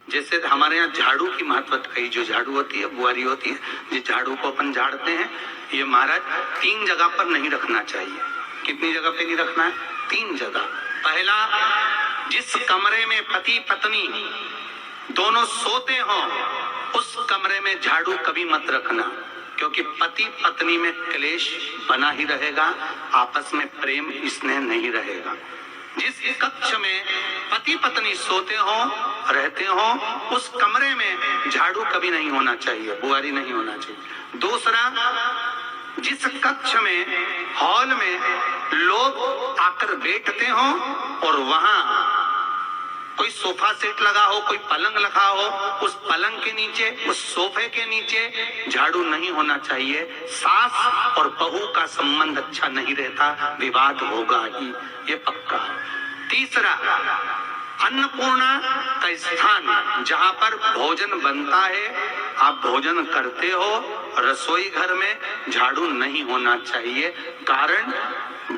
जैसे हमारे यहाँ झाड़ू की महत्वता कही, जो झाड़ू होती है, बुआरी होती है, जिस झाड़ू को अपन झाड़ते हैं, ये महाराज 3 जगह पर नहीं रखना चाहिए। कितनी जगह पे नहीं रखना है? 3 जगह। पहला, जिस कमरे में पति पत्नी दोनों सोते हो उस कमरे में झाड़ू कभी मत रखना, क्योंकि पति पत्नी में क्लेश बना ही रहेगा, आपस में प्रेम स्नेह नहीं रहेगा। जिस कक्ष में पति पत्नी सोते हो रहते हो उस कमरे में झाड़ू कभी नहीं होना चाहिए, बुआरी नहीं होना चाहिए। दूसरा, जिस कक्ष में हॉल में लोग आकर बैठते हो और वहां कोई सोफा सेट लगा हो, कोई पलंग लगा हो, उस पलंग के नीचे, उस सोफे के नीचे झाड़ू नहीं होना चाहिए। सास और बहू का संबंध अच्छा नहीं रहता, विवाद होगा ही, ये पक्का। तीसरा, अन्नपूर्णा का स्थान जहां पर भोजन बनता है, आप भोजन करते हो, रसोई घर में झाड़ू नहीं होना चाहिए। कारण,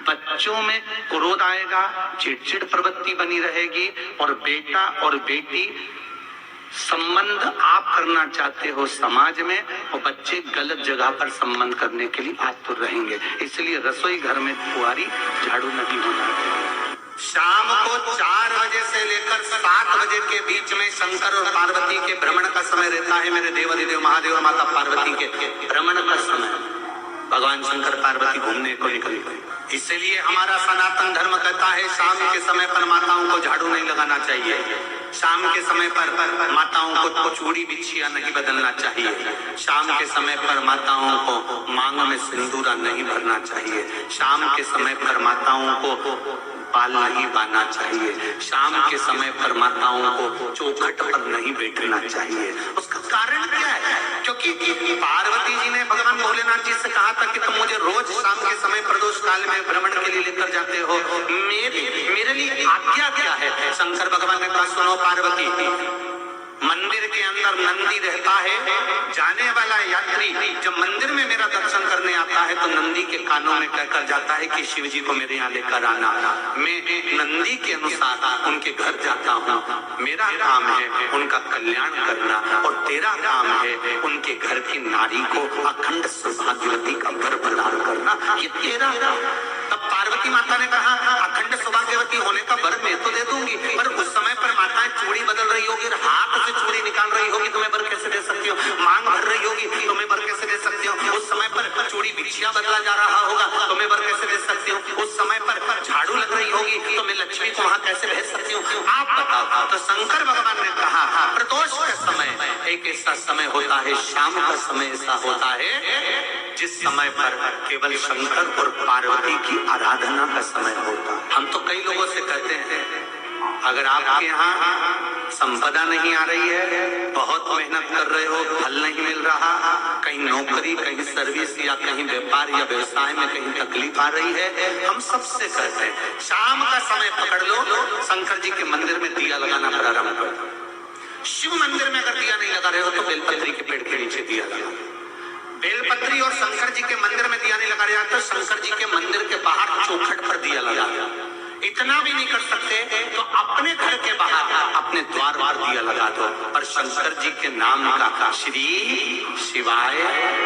बच्चों में क्रोध आएगा, चिड़चिड़ प्रवृत्ति बनी रहेगी, और बेटा और बेटी संबंध आप करना चाहते हो समाज में, और बच्चे गलत जगह पर संबंध करने के लिए आतुर रहेंगे। इसलिए रसोई घर में बुआरी झाड़ू नहीं होना चाहिए। शाम को 4 बजे से लेकर 7 बजे के बीच में शंकर और पार्वती के भ्रमण का समय रहता है। मेरे देवाधिदेव महादेव और माता पार्वती के भ्रमण का समय, भगवान शंकर पार्वती घूमने को निकले। इसलिए हमारा सनातन धर्म कहता है शाम के समय पर माताओं को झाड़ू नहीं लगाना चाहिए, शाम के समय पर माताओं को चूड़ी बिछिया नहीं बदलना चाहिए, शाम के समय पर माताओं को मांग में सिंदूरा नहीं भरना चाहिए, शाम के समय पर माताओं को बाल नहीं बांधना चाहिए, शाम के समय पर माताओं को चौखट पर नहीं बैठना चाहिए। उसका कारण क्या है? क्योंकि पार्वती जी ने भगवान भोलेनाथ जी से कहा था कि तुम मुझे रोज शाम के समय प्रदोष काल में भ्रमण के लिए लेकर जाते हो, मेरे लिए आज्ञा क्या है? शंकर भगवान ने कहा, सुनो पार्वती, मंदिर के अंदर नंदी रहता है, जाने वाला यात्री जब मंदिर में मेरा दर्शन करने आता है तो नंदी के कानों में कहकर जाता है कि शिव जी को मेरे यहाँ लेकर आना। मैं नंदी के अनुसार उनके घर जाता हूँ। मेरा काम है उनका कल्याण करना, और तेरा काम है उनके घर की नारी को अखंड सौभाग्यवती का वर प्रदान करना, ये तेरा। तब पार्वती माता ने कहा, अखंड सौभाग्यवती होने का वर मैं तो दे दूंगी, पर उस समय पर माताएं चूड़ी बदल रही होगी, हाथ से चूड़ी निकाल रही होगी, तुम्हें वर कैसे दे सकती हो? मांग भर रही होगी, तुम्हें वर कैसे दे सकती हो? उस समय पर चूड़ी बिछिया बदला जा रहा होगा, तुम्हें वर कैसे दे सकती हो? उस समय पर झाड़ू लग रही होगी, तो मैं लक्ष्मी को वहां कैसे भेज सकती हूँ? आप बताओ। तो शंकर भगवान ने कहा, प्रदोष का समय एक ऐसा समय होता है, शाम का समय ऐसा होता है जिस समय पर केवल शंकर और पार्वती की आराधना का समय होता है। हम तो कई लोगों से कहते हैं, अगर आपके यहाँ संपदा नहीं आ रही है, बहुत मेहनत कर रहे हो, फल नहीं मिल रहा, कहीं नौकरी, कहीं सर्विस या कहीं व्यापार या व्यवसाय में कहीं तकलीफ आ रही है, हम सबसे कहते हैं शाम का समय पकड़ लो, शंकर जी के मंदिर में दिया लगाना प्रारंभ कर दो। शिव मंदिर में अगर दिया नहीं लगा रहे हो तो बेलपत्री के पेड़ के नीचे दिया लगा। बेलपत्री और शंकर जी के मंदिर में दिया नहीं लगा रहा तो शंकर जी के मंदिर के बाहर चौखट पर दिया लगा। इतना भी नहीं कर सकते तो अपने घर के बाहर अपने द्वार बार दिया लगा दो, पर शंकर जी के नाम का श्री शिवाय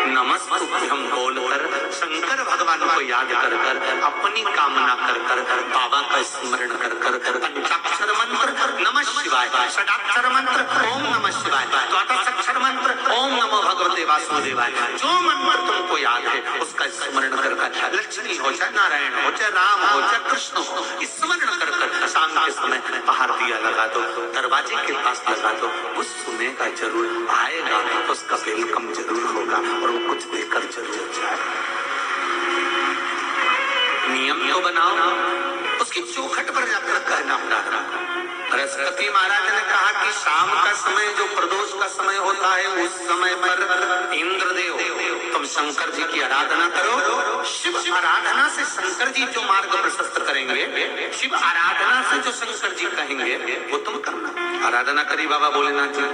नमस्तुभ्यं बोलकर शंकर भगवान को याद कर कर, अपनी कामना कर कर, बाबा का स्मरण कर कर, पंचाक्षर मंत्र नमः शिवाय, षडाक्षर मंत्र ओम नमः शिवाय, द्वादशाक्षर मंत्र ओम नमो भगवते वासुदेवाय, जो मंत्र तुमको याद है उसका स्मरण कर कर, लक्ष्मी हो चाहे नारायण हो चाहे राम हो चाहे कृष्ण हो, स्मरण कर कर शाम के समय बाहर दिया लगा दो, दरवाजे के पास लगा दो, कुछ सुनेगा जरूर, आएगा तो उसका वेलकम जरूर होगा और वो कुछ देकर जरूर जाएगा। नियम तो बनाओ, उसकी चौखट पर जाकर कहना पड़ा। बृहस्पति महाराज ने कहा कि शाम का समय जो प्रदोष का समय होता है उस समय पर इंद्रदेव तुम शंकर जी की आराधना करो। शिव आराधना से शंकर जी जो मार्ग प्रशस्त करेंगे, शिव आराधना से जो शंकर जी कहेंगे वो तुम करना। आराधना करी बाबा भोलेनाथ जी,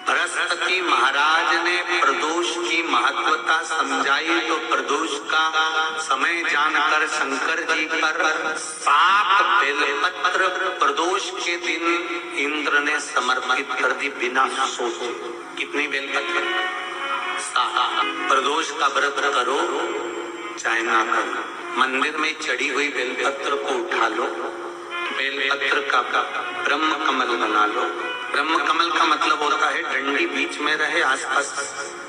बृहस्पति महाराज ने प्रदोष की महत्वता समझाई तो प्रदोष का समय जानकर शंकर जी पर 7 बेलपत्र प्रदोष के दिन इंद्र ने समर्पित कर दी बिना सोचे। कितनी बेलपत्र? 7। प्रदोष का व्रत करो चाहे ना करो, मंदिर में चढ़ी हुई बेलपत्र को उठा लो, बेलपत्र का ब्रह्म कमल बना लो। ब्रह्म कमल का मतलब होता है डंडी बीच में रहे, आसपास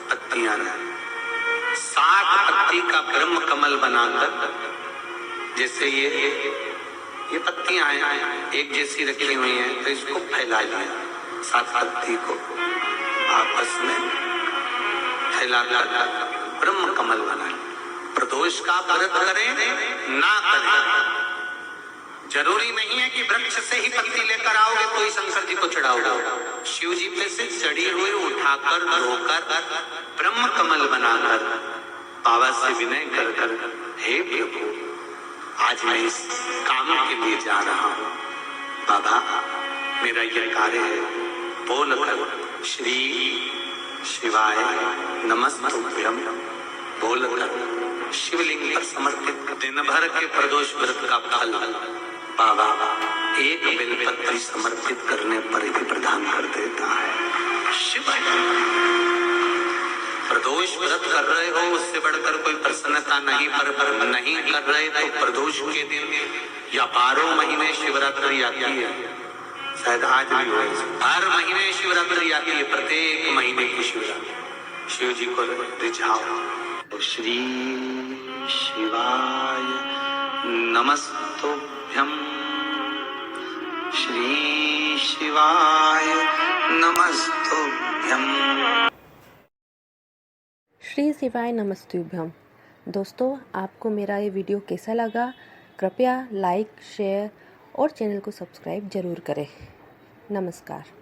पत्तियां रहे। 7 पत्ती का ब्रह्म कमल बनाकर, जैसे ये पत्तियां एक जैसी रखी हुई हैं, तो इसको फैला लिया। 7 पत्ती को आपस में फैलाकर ब्रह्म कमल बना। प्रदोष का व्रत करें ना करें, जरूरी नहीं है कि वृक्ष से ही पत्ती लेकर आओगे तो ही शंकर जी को चढ़ाओगे। शिव जी पे से चढ़ी हुई उठाकर धोकर ब्रह्म कमल बनाकर बाबा से विनय कर कर, हे प्रभु आज मैं इस काम के लिए जा रहा हूँ, बाबा मेरा यह कार्य है, बोलकर श्री शिवाय नमस्तुभ्यम बोलकर शिवलिंग पर समर्पित। दिन भर के प्रदोष व्रत का फल बाबा एक बेलपत्र समर्पित करने पर ही प्रदान कर देता है। शिव प्रदोष व्रत कर रहे हो उससे बढ़कर कोई प्रसन्नता नहीं, पर नहीं कर रहे तो प्रदोष के दिन या 12 महीने शिवरात्रि आती है, शायद आज भी हो, हर महीने शिवरात्रि आती है, प्रत्येक महीने की शिवरात्रि। शिव जी को रिझाओ तो श्री शिवाय नमस्तुभ्यम, श्री शिवाय नमस्तुभ्यम। श्री शिवाय नमस्तुभ्यम। दोस्तों, आपको मेरा ये वीडियो कैसा लगा? कृपया लाइक, शेयर और चैनल को सब्सक्राइब जरूर करें। नमस्कार।